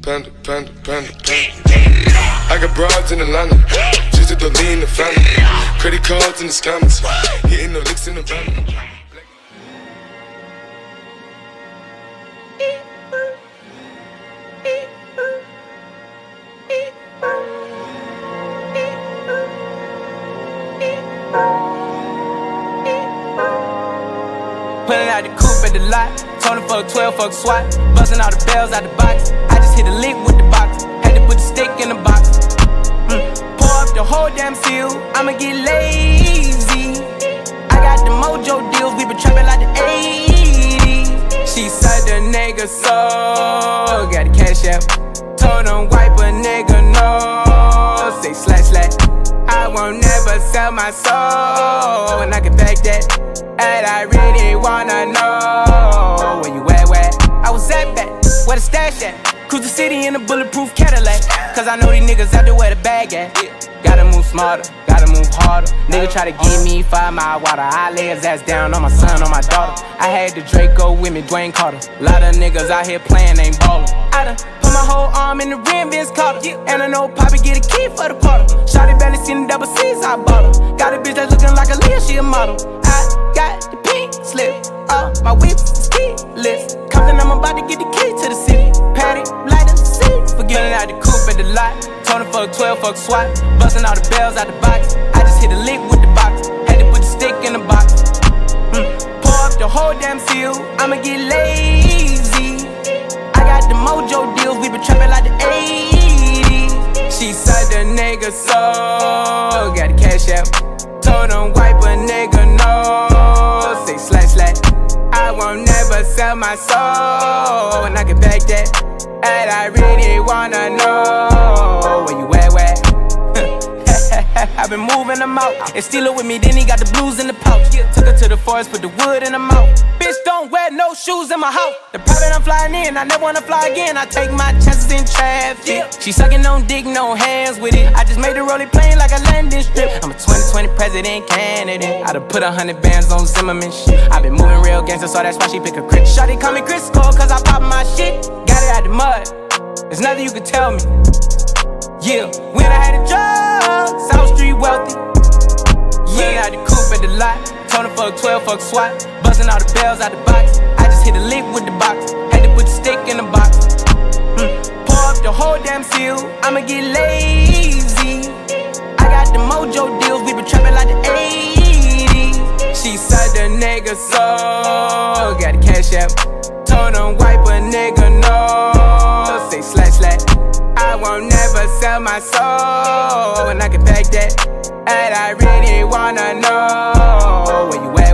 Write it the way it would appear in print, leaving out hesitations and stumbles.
panda, panda, panda, panda. I got broads in Atlanta, just to the lean the family. Credit cards in the scammers, hitting the licks in the van. Pulling out the coupe at the lot, Tony fuck 12, fuck SWAT. Busting all the bells out the box, I just hit a lick with the box. Had to put the stick in the box. Pour up the whole damn seal, I'ma get lazy. I got the mojo deals, we been trapping like the 80s. She said the nigga so, got the cash out. Told him wipe a nigga no, say slash slash. I won't never sell my soul, and I can back that. And I really wanna know where you at, where I was at back, where the stash at. Cruise the city in a bulletproof Cadillac, cause I know these niggas out there where the bag at. Gotta move smarter, gotta move harder. Nigga try to give me 5 mile water, I lay his ass down on my son, on my daughter. I had the Draco with me, Dwayne Carter. Lot of niggas out here playing, ain't ballin'. I done put my whole arm in the rim, Vince Carter. And I know Poppy get a key for the quarter. Shawty barely seen the double C's, I bought her. Got a bitch that's looking like a Leah, she a model. I got the pink slip, my whip is keyless. Compton, I'm about to get the key to the city. Patty, light up the seat. Forgetting out the coupe at the lot. Tony fuck 12, fuck SWAT. Busting all the bells out the box. I just hit a lick with the box. Had to put the stick in the box. Pour up the whole damn seal, I'ma get lazy. I got the mojo deals, we been trapping like the 80s. She said the nigga so, got the cash out. Told him wipe a nigga no, say slash slash. I won't never sell my soul, and I can back that. And I really wanna know where you at, where I've been moving them out, and steal it with me, then he got the blues in the pouch. Took her to the forest, put the wood in her mouth. Bitch, don't wear no shoes in my house. The private I'm flying in, I never wanna fly again. I take my chances in traffic. She sucking on dick, no hands with it. I just made the rolling plane like a landing strip. I'm a 2020 president candidate. I done put 100 bands on Zimmerman shit. I been moving real gangster, so that's why she pick a crit. Shawty call me Crisco, cause I pop my shit. Got it out the mud, there's nothing you can tell me. Yeah, when I had a job, South Street wealthy. Yeah, out the coupe at the lot. Tony fuck 12, fuck SWAT. Busting all the bells out the box. I just hit a lick with the box. Had to put the stick in the box. Pour up the whole damn seal, I'ma get lazy. I got the mojo deals, we been trapping like the 80s. She said the nigga so, got the cash out. Told him wipe a nigga no, say slash slash. I won't never sell my soul, and I can back that. And I really wanna know where you at.